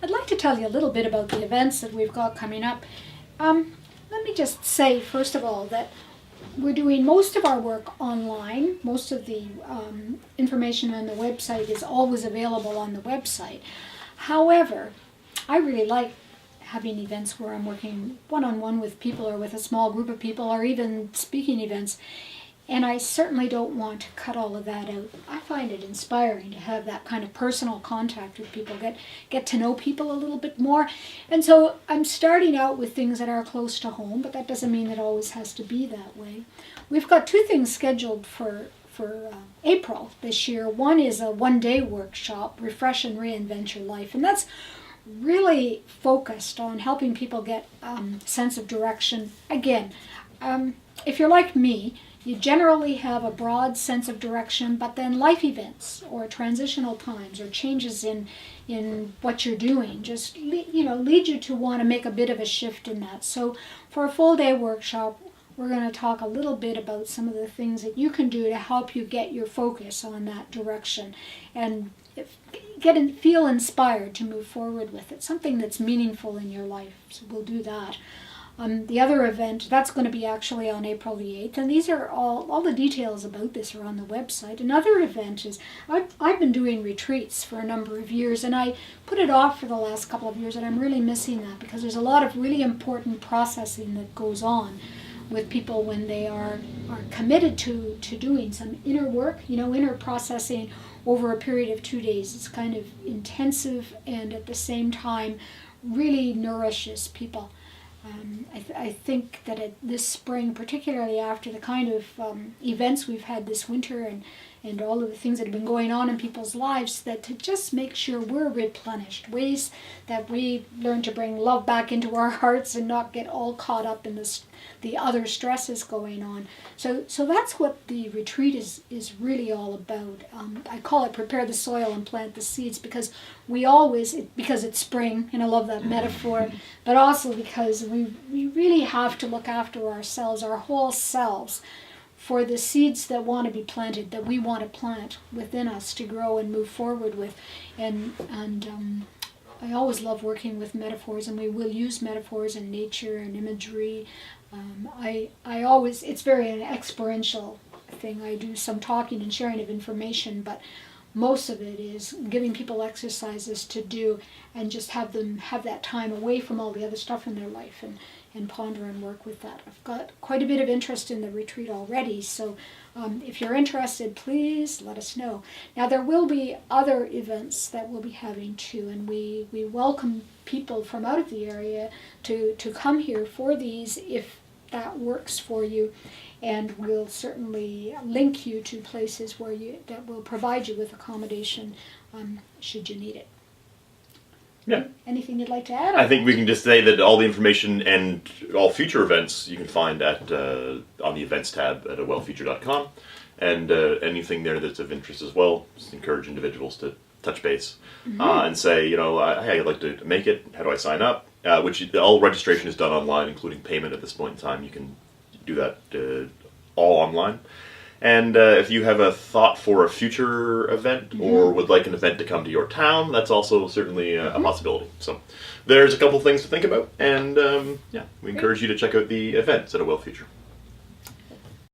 I'd like to tell you a little bit about the events that we've got coming up. Let me just say, first of all, that we're doing most of our work online. Most of the information on the website is always available on the website. However, I really like having events where I'm working one-on-one with people or with a small group of people or even speaking events. And I certainly don't want to cut all of that out. I find it inspiring to have that kind of personal contact with people, get to know people a little bit more. And so I'm starting out with things that are close to home, but that doesn't mean it always has to be that way. We've got two things scheduled for April this year. One is a one-day workshop, Refresh and Reinvent Your Life. And that's really focused on helping people get sense of direction. Again, if you're like me, you generally have a broad sense of direction, but then life events or transitional times or changes in what you're doing just lead you to want to make a bit of a shift in that. So for a full day workshop, we're going to talk a little bit about some of the things that you can do to help you get your focus on that direction and feel inspired to move forward with it, something that's meaningful in your life. So we'll do that. The other event, that's going to be actually on April the 8th, and these are all the details about this are on the website. Another event is, I've been doing retreats for a number of years, and I put it off for the last couple of years, and I'm really missing that because there's a lot of really important processing that goes on with people when they are committed to doing some inner work, inner processing over a period of 2 days. It's kind of intensive and at the same time really nourishes people. I think that this spring, particularly after the kind of events we've had this winter and all of the things that have been going on in people's lives, that to just make sure we're replenished, ways that we learn to bring love back into our hearts and not get all caught up in the other stresses going on. So that's what the retreat is really all about. I call it prepare the soil and plant the seeds because because it's spring, and I love that metaphor, but also because we really have to look after ourselves, our whole selves, for the seeds that want to be planted, that we want to plant within us to grow and move forward with. And I always love working with metaphors, and we will use metaphors in nature and imagery. It's very an experiential thing. I do some talking and sharing of information, but most of it is giving people exercises to do and just have them have that time away from all the other stuff in their life and ponder and work with that. I've got quite a bit of interest in the retreat already, so if you're interested, please let us know. Now there will be other events that we'll be having too, and we welcome people from out of the area to come here for these if that works for you, and we'll certainly link you to places that will provide you with accommodation should you need it. Yeah. Anything you'd like to add? I think we can just say that all the information and all future events you can find at on the events tab at awellfuture.com, and anything there that's of interest as well. Just encourage individuals to touch base and say, hey, I'd like to make it. How do I sign up? Which all registration is done online, including payment at this point in time. You can do that all online. And if you have a thought for a future event or would like an event to come to your town, that's also certainly a possibility. So there's a couple things to think about, and we encourage you to check out the events at A Well Future.